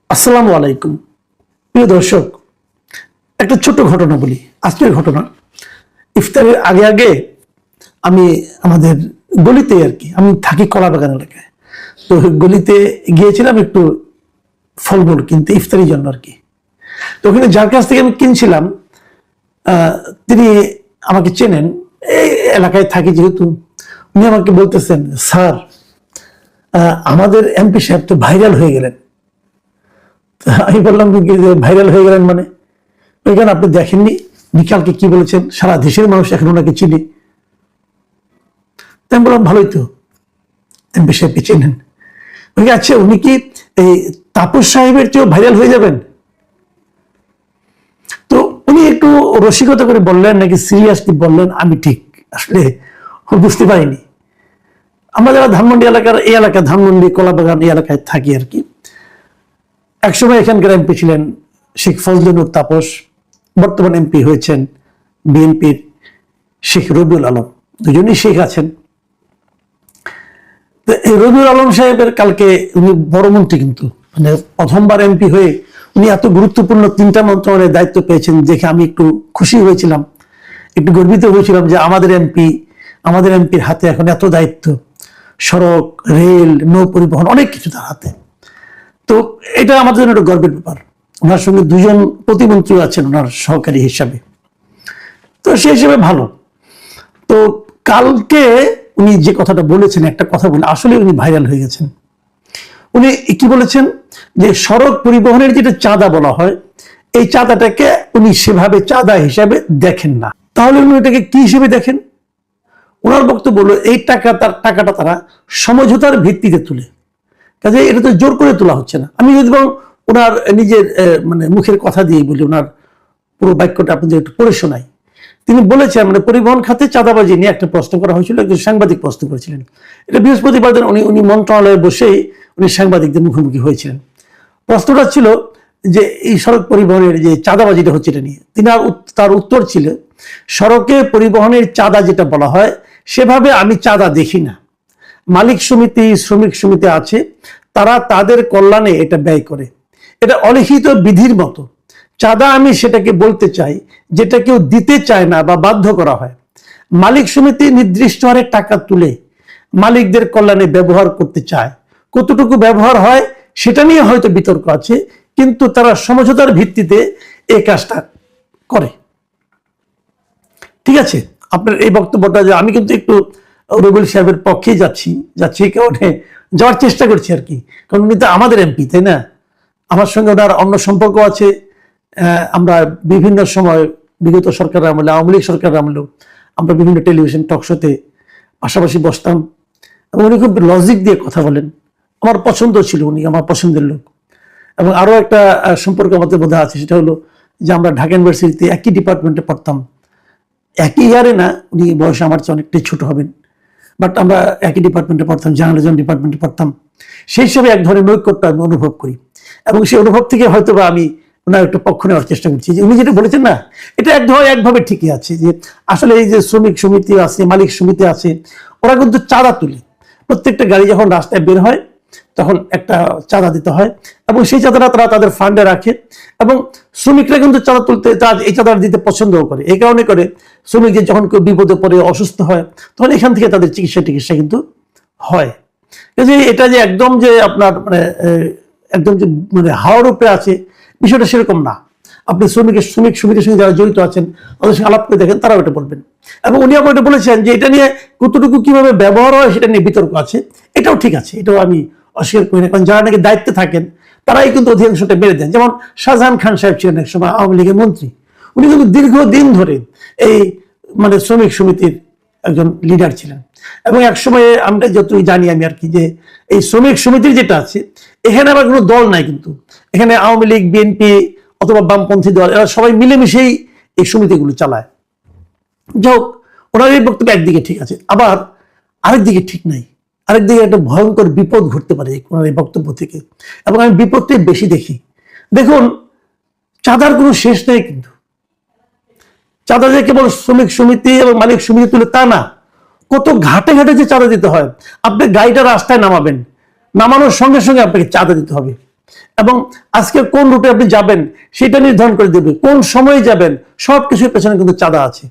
আসসালামু আলাইকুম প্রিয় দর্শক, একটা ছোট ঘটনা বলি। আজকের ঘটনা, ইফতারের আগে আগে আমি আমাদের গলিতে আমি থাকি কলাবাগান এলাকায়। তো গলিতে গিয়েছিলাম একটু ফলমূল কিনতে ইফতারির জন্য তো ওখানে যার কাছ থেকে আমি কিনছিলাম তিনি আমাকে চেনেন, এই এলাকায় থাকি যেহেতু। উনি আমাকে বলতেছেন, স্যার আমাদের এমপি সাহেব তো ভাইরাল হয়ে গেলেন। আমি বললাম, ভাইরাল হয়ে গেলেন মানে? ওইখানে আপনি দেখেননি বিকালকে কি বলেছেন, সারা দেশের মানুষ এখন ওনাকে চিনি। আমি বললাম, ভালোই তো, এমপি সাহেবকে চেনেন। আচ্ছা, উনি কি এই তাপস সাহেবের চেয়েও ভাইরাল হয়ে যাবেন? তো উনি একটু রসিকতা করে বললেন নাকি সিরিয়াসলি বললেন, আমি ঠিক আসলে বুঝতে পারিনি। আমরা যারা ধানমন্ডি এলাকার, এই এলাকা ধানমন্ডি কলাবাগান এই এলাকায় থাকি একসময় এখানকার এমপি ছিলেন শেখ ফজলুর তাপস, বর্তমান এমপি হয়েছেন বিএনপির শেখ রবিউল আলম, দুজনই শেখ আছেন। তো এই রবিউল আলম সাহেবের কালকে, উনি বড় মন্ত্রী, কিন্তু মানে প্রথমবার এমপি হয়ে উনি এত গুরুত্বপূর্ণ 3টা মন্ত্রণালয়ের দায়িত্ব পেয়েছেন দেখে আমি একটু খুশি হয়েছিলাম, একটু গর্বিত হয়েছিলাম যে আমাদের এমপির হাতে এখন এত দায়িত্ব, সড়ক, রেল, নৌ পরিবহন, অনেক কিছু তার হাতে। তো এটা আমাদের জন্য একটা গর্বের ব্যাপার। ওনার সঙ্গে 2জন প্রতিমন্ত্রী আছেন ওনার সহকারী হিসাবে, তো সেই হিসেবে ভালো। তো কালকে উনি যে কথাটা বলেছেন, একটা কথা বলে আসলে উনি ভাইরাল হয়ে গেছেন। উনি কি বলেছেন যে সড়ক পরিবহনের যেটা চাঁদা বলা হয়, এই চাঁদাটাকে উনি সেভাবে চাঁদা হিসাবে দেখেন না। তাহলে উনি এটাকে কি হিসেবে দেখেন? ওনার বক্তব্য হলো, এই টাকাটা তারা সমঝোতার ভিত্তিতে তুলে, কাজে এটা তো জোর করে তোলা হচ্ছে না। আমি যদি ওনার নিজের মানে মুখের কথা দিয়ে বলি, ওনার পুরো বাক্যটা আপনাদের একটু পড়ে শোনাই। তিনি বলেছেন, মানে পরিবহন খাতে চাঁদাবাজি নিয়ে একটা প্রশ্ন করা হয়েছিল, একজন সাংবাদিক প্রশ্ন করেছিলেন। এটা বৃহস্পতিবার দিন উনি মন্ত্রণালয়ে বসেই উনি সাংবাদিকদের মুখোমুখি হয়েছিলেন। প্রশ্নটা ছিল যে এই সড়ক পরিবহনের যে চাঁদাবাজিটা হচ্ছে এটা নিয়ে। তার উত্তর ছিল, সড়কে পরিবহনের চাঁদা যেটা বলা হয় সেভাবে আমি চাঁদা দেখি না। মালিক সমিতি, শ্রমিক সমিতি আছে, তারা তাদের কল্যাণে এটা ব্যয় করে। এটা অলিখিত বিধির মতো। চাঁদা আমি সেটাকে বলতে চাই যেটা কেউ দিতে চায় না বা বাধ্য করা হয়। মালিক সমিতি নির্দিষ্ট হারে টাকা তুলে মালিকদের কল্যাণে ব্যবহার করতে চায়। কতটুকু ব্যবহার হয় সেটা নিয়ে হয়তো বিতর্ক আছে, কিন্তু তারা সমঝোতার ভিত্তিতে এই কাজটা করে। ঠিক আছে, আপনার এই বক্তব্যটা, যে আমি কিন্তু একটু রবিউল সাহেবের পক্ষেই যাচ্ছি কারণে যাওয়ার চেষ্টা করছি কারণ উনি তো আমাদের এমপি, তাই না? আমার সঙ্গে ওনার অন্য সম্পর্ক আছে। আমরা বিভিন্ন সময়, বিগত সরকারের আমলে, আওয়ামী লীগ সরকারের আমলেও আমরা বিভিন্ন টেলিভিশন টক শোতে পাশাপাশি বসতাম, এবং উনি খুব লজিক দিয়ে কথা বলেন। আমার পছন্দ ছিল, উনি আমার পছন্দের লোক। এবং আরো একটা সম্পর্ক আমাদের মধ্যে আছে, সেটা হলো যে আমরা ঢাকা ইউনিভার্সিটিতে একই ডিপার্টমেন্টে পড়তাম। একই ইয়ারে না, উনি বয়সে আমার চেয়ে অনেকটাই ছোট হবেন, বাট আমরা একই ডিপার্টমেন্টে পড়তাম, জার্নালিজম ডিপার্টমেন্টে পড়তাম। সেই হিসাবে এক ধরনের নৈকট্য আমি অনুভব করি, এবং সেই অনুভব থেকে হয়তো বা আমি ওনার একটা পক্ষ নেওয়ার চেষ্টা করছি। যে উনি যেটা বলেছেন না, এটা একভাবে ঠিকই আছে, যে আসলে এই যে শ্রমিক সমিতি আছে, মালিক সমিতি আছে, ওরা কিন্তু চাঁদা তুলে। প্রত্যেকটা গাড়ি যখন রাস্তায় বের হয় তখন একটা চাঁদা দিতে হয়, এবং সেই চাঁদাটা তারা তাদের ফান্ডে রাখে। এবং শ্রমিকরা কিন্তু চাঁদা তুলতে, এই চাঁদাটা দিতে পছন্দও করে। এই কারণে করে শ্রমিকদের যখন কেউ বিপদে পড়ে, অসুস্থ হয়, তখন এখান থেকে তাদের চিকিৎসা কিন্তু হয়। এটা যে একদম যে আপনার মানে একদম যে মানে হাওয়ার উপরে আছে, বিষয়টা সেরকম না। আপনি শ্রমিকের সঙ্গে যারা জড়িত আছেন ওদের সঙ্গে আলাপ করে দেখেন, তারাও এটা বলবেন। এবং উনি আপনার এটা বলেছেন যে এটা নিয়ে কতটুকু কিভাবে ব্যবহার হয় সেটা নিয়ে বিতর্ক আছে। এটাও ঠিক আছে, এটাও আমি অস্বীকার করি না, কারণ যারা নাকি দায়িত্বে থাকেন তারাই কিন্তু অধিকাংশটা বেড়ে দেন। যেমন শাহজাহান খান সাহেব ছিলেন এক সময় আওয়ামী লীগের মন্ত্রী, উনি কিন্তু দীর্ঘদিন ধরে এই মানে শ্রমিক সমিতির একজন লিডার ছিলেন। এবং এক সময় আমরা যতটুকু জানি আমি যে এই শ্রমিক সমিতির যেটা আছে, এখানে আবার কোনো দল নাই, কিন্তু এখানে আওয়ামী লীগ, বিএনপি অথবা বামপন্থী দল, এরা সবাই মিলেমিশেই এই সমিতিগুলো চালায়। যাই হোক, ওনার এই বক্তব্য একদিকে ঠিক আছে, আবার আরেকদিকে ঠিক নাই। আরেকদিকে একটা ভয়ঙ্কর বিপদ ঘটতে পারে ওনার এই বক্তব্য থেকে, এবং আমি বিপদটাই বেশি দেখি। দেখুন, চাঁদার কোনো শেষ নেই, কিন্তু চাঁদা যে কেবল শ্রমিক সমিতি এবং মালিক সমিতি তুলে তা না, কত ঘাটে যে চাঁদা দিতে হয়। আপনি গাড়িটা রাস্তায় নামাবেন, নামানোর সঙ্গে সঙ্গে আপনাকে চাঁদা দিতে হবে। এবং আজকে কোন রুটে আপনি যাবেন সেটা নির্ধারণ করে দেবে, কোন সময়ে যাবেন, সবকিছুর পেছনে কিন্তু চাঁদা আছে।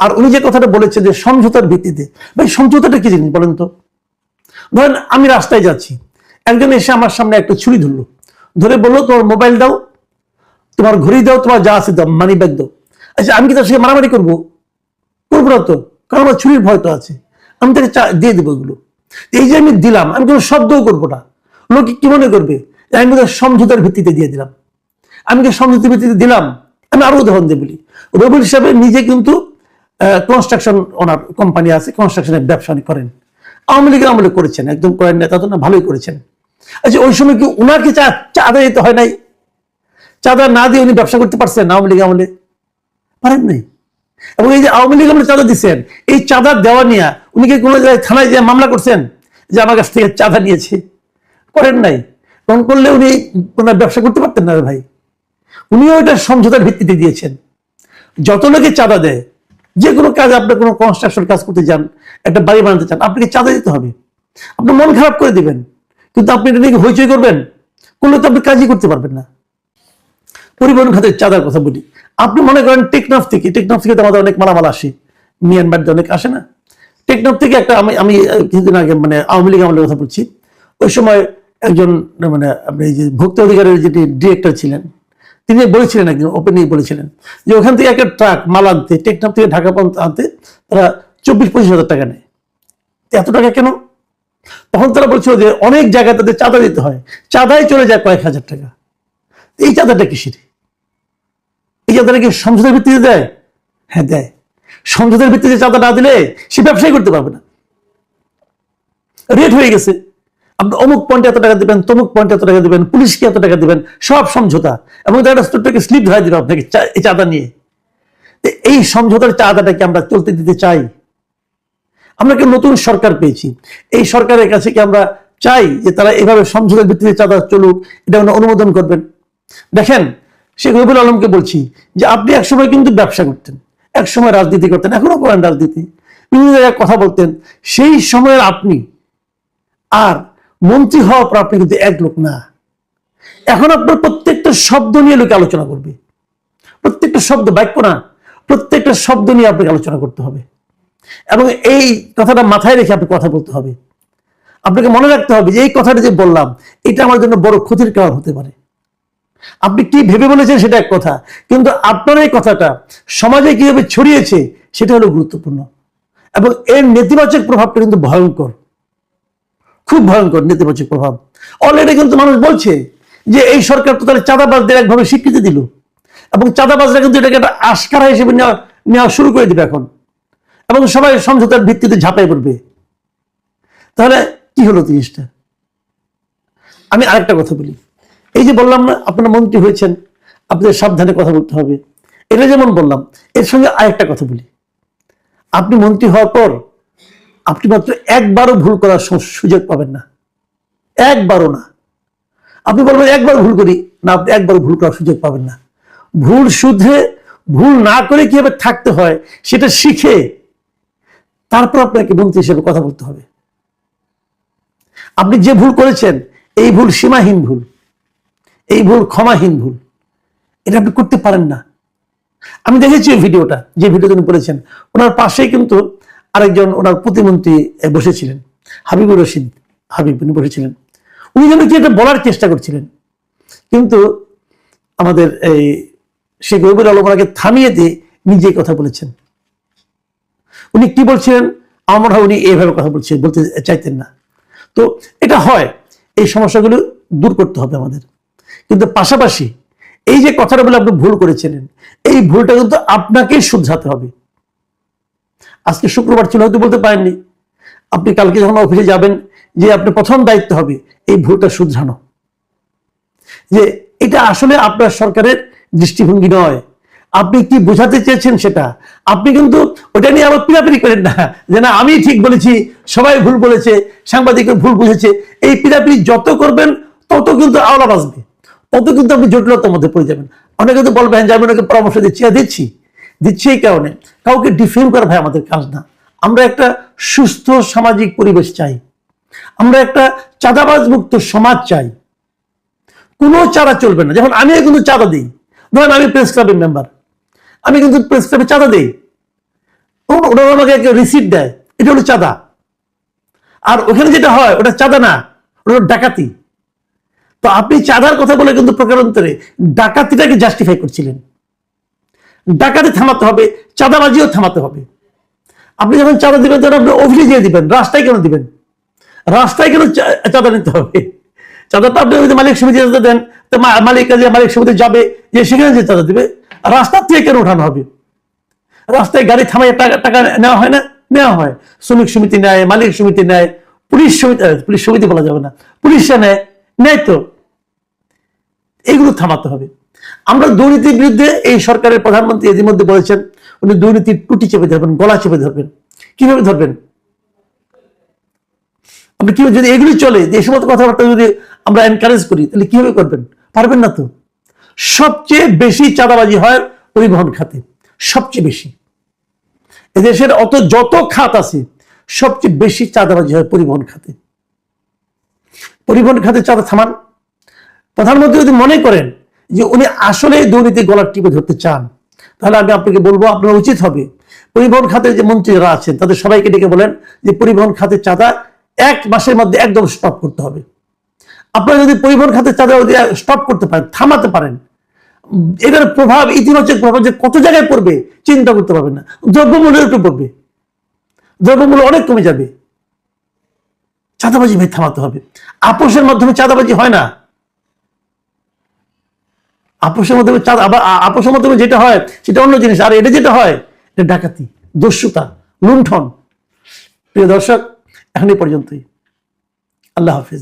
আর উনি যে কথাটা বলেছে যে সমঝোতার ভিত্তিতে, ভাই সমঝোতাটা কি জিনিস বলেন তো? ধরেন আমি রাস্তায় যাচ্ছি, একজন এসে আমার সামনে একটা ছুরি ধরলো, ধরে বললো তোমার মোবাইল দাও, তোমার ঘড়ি দাও, তোমার যা আছে দাও, মানি ব্যাগ দাও। আচ্ছা আমি কি তার সাথে মারামারি করবো? করবো না তো, কারণ আমার ছুরির ভয় তো আছে, আমি তাকে দিয়ে দেবো এগুলো। এই যে আমি দিলাম, আমি কোনো শব্দও করবো না, লোক কি মনে করবে? আমি বোধহয় সমঝোতার ভিত্তিতে দিয়ে দিলাম। আমি কি সমঝোতার ভিত্তিতে দিলাম? আমি আরো উদাহরণ দিয়ে বলি, রবিউল সাহেব নিজে কিন্তু কনস্ট্রাকশন, ওনার কোম্পানি আছে, কনস্ট্রাকশনের ব্যবসা করেন, আওয়ামী লীগের আমলে করেছেন, একদম করেন নেতা তো না, ভালোই করেছেন। আচ্ছা ওই সময় কি ওনাকে চাঁদা দিতে হয় নাই? চাঁদা না দিয়ে উনি ব্যবসা করতে পারছেন আওয়ামী লীগ আমলে? পারেন নাই। এবং এই যে আওয়ামী লীগ আমলে চাঁদা দিচ্ছেন, এই চাঁদা দেওয়া নিয়ে উনি কি কোনো জায়গায় থানায় যে মামলা করছেন যে আমার কাছ থেকে চাঁদা নিয়েছে? করেন নাই। তখন করলে উনি ওনার ব্যবসা করতে পারতেন না ভাই। উনিও এটা সমঝোতার ভিত্তিতে দিয়েছেন। যত লোকে চাঁদা দেয়, যে কোনো কাজ, আপনি কোনো কনস্ট্রাকশন কাজ করতে যান, একটা বাড়ি বানাতে চান, আপনাকে চাঁদা দিতে হবে। আপনি মন খারাপ করে দিবেন, কিন্তু আপনি এটা নিয়ে হইচই করবেন, করলে তো আপনি কাজই করতে পারবেন না। পরিবহন খাতের চাঁদার কথা বলি, আপনি মনে করেন টেকনাফ থেকে তো আমাদের অনেক মালামাল আসে, মিয়ানমার অনেক আসে না? টেকনাফ থেকে একটা আমি কিছুদিন আগে, মানে আওয়ামী লীগ আমলের কথা বলছি, ওই সময় একজন, মানে আপনি এই যে ভোক্তা অধিকারের যেটি ডিরেক্টর ছিলেন, তিনি বলেছিলেন, একদিন ওপেনলি বলেছিলেন যে ওখান থেকে একটা ট্রাক মাল আনতে, টেকনাফ থেকে ঢাকা পর্যন্ত আনতে তারা 24-25 হাজার টাকা নেয়। এত টাকা কেন? তখন তারা বলছিল যে অনেক জায়গায় তাদের চাঁদা দিতে হয়, চাঁদাই চলে যায় কয়েক হাজার টাকা। এই চাঁদাটা কিসের? এই চাঁদাটা কি সমঝোতার ভিত্তিতে দেয়? হ্যাঁ দেয়। সমঝোতার ভিত্তিতে চাঁদা না দিলে সে ব্যবসাই করতে পারবে না। রেট হয়ে গেছে, আপনি অমুক পয়েন্টে এত টাকা দিবেন, তমুক পয়েন্টে এত টাকা দিবেন, পুলিশকে এত টাকা দিবেন, সব সমঝোতা। এবং তারা স্লিপ ধরে দিবে আপনাকে এই চাঁদা নিয়ে। এই সমঝোতার চাঁদাটাকে আমরা চলতে দিতে চাই? আমরা কি নতুন সরকার পেয়েছি, এই সরকারের কাছে কি আমরা চাই যে তারা এভাবে সমঝোতার ভিত্তিতে চাঁদা চলুক, এটা অনুমোদন করবেন? দেখেন, শেখ রবিউল আলমকে বলছি যে আপনি একসময় কিন্তু ব্যবসা করতেন, একসময় রাজনীতি করতেন, এখনো করেন রাজনীতি, বিভিন্ন জায়গায় কথা বলতেন। সেই সময়ের আপনি আর মন্ত্রী হওয়ার পর আপনি কিন্তু এক লোক না। এখন আপনার প্রত্যেকটা শব্দ নিয়ে লোকে আলোচনা করবে, প্রত্যেকটা শব্দ, বাক্য না, প্রত্যেকটা শব্দ নিয়ে আপনাকে আলোচনা করতে হবে। এবং এই কথাটা মাথায় রেখে আপনি কথা বলতে হবে। আপনাকে মনে রাখতে হবে যে এই কথাটা যে বললাম, এটা আমার জন্য বড় ক্ষতির কারণ হতে পারে। আপনি কি ভেবে বলেছেন সেটা এক কথা, কিন্তু আপনার এই কথাটা সমাজে কিভাবে ছড়িয়েছে সেটা হলো গুরুত্বপূর্ণ। এবং এর নেতিবাচক প্রভাবটা কিন্তু ভয়ঙ্কর, খুব ভয়ঙ্কর নেতিবাচক প্রভাব। অলরেডি কিন্তু মানুষ বলছে যে এই সরকার তো তাহলে চাঁদাবাজদের একভাবে স্বীকৃতি দিল, এবং চাঁদাবাজরা কিন্তু এটাকে একটা আস্কারা হিসেবে নেওয়া শুরু করে দিবে এখন, এবং সবাই সমঝোতার ভিত্তিতে ঝাঁপাই পড়বে। তাহলে কি হলো জিনিসটা? আমি আরেকটা কথা বলি, এই যে বললাম না আপনারা মন্ত্রী হয়েছেন, আপনাদের সাবধানে কথা বলতে হবে, এটা যেমন বললাম, এর সঙ্গে আরেকটা কথা বলি, আপনি মন্ত্রী হওয়ার পর আপনি মাত্র একবারও ভুল করার সুযোগ পাবেন না, একবারও না। আপনি বলবেন একবার ভুল করি না, আপনি একবারও ভুল করার সুযোগ পাবেন না। ভুল শুধরে, ভুল না করে কিভাবে থাকতে হয় সেটা শিখে তারপর আপনাকে মন্ত্রী হিসেবে কথা বলতে হবে। আপনি যে ভুল করেছেন, এই ভুল সীমাহীন ভুল, এই ভুল ক্ষমাহীন ভুল, এটা আপনি করতে পারেন না। আমি দেখেছি ভিডিওটা, যে ভিডিও তিনি করেছেন, ওনার পাশেই কিন্তু আরেকজন ওনার প্রতিমন্ত্রী বসেছিলেন, হাবিবুর রশিদ হাবিব, উনি বসেছিলেন। উনি যেন কি এটা বলার চেষ্টা করছিলেন, কিন্তু আমাদের এই শেখ রবিউল আলম ওনাকে থামিয়ে দিয়ে নিজে কথা বলেছেন। উনি কি বলছিলেন, আমার মনে হয় উনি এইভাবে কথা বলতে চাইতেন না। তো এটা হয়, এই সমস্যাগুলো দূর করতে হবে আমাদের। কিন্তু পাশাপাশি এই যে কথাটা বলে আপনি ভুল করেছিলেন, এই ভুলটা কিন্তু আপনাকেই শুধরাতে হবে। আজকে শুক্রবার ছিল, হয়তো বলতে পারেননি, আপনি কালকে যখন অফিসে যাবেন, যে আপনার প্রথম দায়িত্ব হবে এই ভুলটা শুধরানো। যে এটা আসলে আপনার সরকারের দৃষ্টিভঙ্গি নয়, আপনি কি বোঝাতে চেয়েছেন সেটা। আপনি কিন্তু ওটা নিয়ে আবার পিড়াপিড়ি করেন না যে না আমি ঠিক বলেছি, সবাই ভুল বলেছে, সাংবাদিকের ভুল বুঝেছে। এই পিড়াপিড়ি যত করবেন তত কিন্তু আওলা বাঁচবে, তত কিন্তু আপনি জটিলতার মধ্যে পড়ে যাবেন। অনেকে তো বলবেন যে আমি ওনাকে পরামর্শ দিচ্ছি এই কারণে। কাউকে ডিফেম করা ভাই আমাদের কাজ না। আমরা একটা সুস্থ সামাজিক পরিবেশ চাই, আমরা একটা চাঁদাবাজ মুক্ত সমাজ চাই। কোনো চাঁদা চলবে না। যেমন আমিও কিন্তু চাঁদা দিই, ধরেন আমি প্রেস ক্লাবের মেম্বার, আমি কিন্তু প্রেস ক্লাবে চাঁদা দিই, ওরা আমাকে একটা রিসিপ্ট দেয়, এটা হলো চাঁদা। আর ওখানে যেটা হয় ওটা চাঁদা না, ওটা হলো ডাকাতি। তো আপনি চাঁদার কথা বলে কিন্তু প্রকারান্তরে ডাকাতিটাকে জাস্টিফাই করছিলেন। ডাকাতি থামাতে হবে, চাঁদাবাজিও থামাতে হবে। আপনি যখন চাঁদা দিবেন তখন আপনি অভিযোগ দিবেন, রাস্তায় কেন দিবেন? রাস্তায় কেন চাঁদা নিতে হবে? চাঁদাটা আপনি যদি মালিক সমিতিতে দেন, তো মালিক সমিতি যাবে, যে সেখানে যে চাঁদা দিবে, রাস্তার থেকে কেন উঠানো হবে? রাস্তায় গাড়ি থামাই টাকা নেওয়া হয় না? নেওয়া হয়। শ্রমিক সমিতি নেয়, মালিক সমিতি নেয়, পুলিশ সমিতি বলা যাবে না, পুলিশরা নেয়, নেয়। তো এগুলো থামাতে হবে। আমরা দুর্নীতির বিরুদ্ধে, এই সরকারের প্রধানমন্ত্রী ইতিমধ্যে বলেছেন উনি দুর্নীতির টুটি চেপে ধরবেন, গলা চেপে ধরবেন। কিভাবে ধরবেন? আপনি কিভাবে, যদি এগুলি চলে, যে সমস্ত কথাবার্তা যদি আমরা এনকারেজ করি, তাহলে কিভাবে করবেন? পারবেন না তো। সবচেয়ে বেশি চাঁদাবাজি হয় পরিবহন খাতে, সবচেয়ে বেশি। এদেশের যত খাত আছে, সবচেয়ে বেশি চাঁদাবাজি হয় পরিবহন খাতে। পরিবহন খাতে চাঁদা থামান। প্রধানমন্ত্রী যদি মনে করেন যে উনি আসলে দুর্নীতি গলার টিপে ধরতে চান, তাহলে আমি আপনাকে বলবো, আপনার উচিত হবে পরিবহন খাতের যে মন্ত্রীরা আছেন তাদের সবাইকে ডেকে বলেন যে পরিবহন খাতের চাঁদা 1 মাসের মধ্যে একদম স্টপ করতে হবে। আপনারা যদি পরিবহন খাতের চাঁদা স্টপ করতে পারেন, থামাতে পারেন, এটার প্রভাব, ইতিবাচক প্রভাব যে কত জায়গায় পড়বে চিন্তা করতে পারবেন না। দ্রব্যমূল্যের উপর পড়বে, দ্রব্যমূল্য অনেক কমে যাবে। চাঁদাবাজি ভাই থামাতে হবে। আপোষের মাধ্যমে চাঁদাবাজি হয় না। আপোষের মাধ্যমে আপোষের মাধ্যমে যেটা হয় সেটা অন্য জিনিস, আর এটা যেটা হয় এটা ডাকাতি, দস্যুতা, লুণ্ঠন। প্রিয় দর্শক, এখন এই পর্যন্তই। আল্লাহ হাফিজ।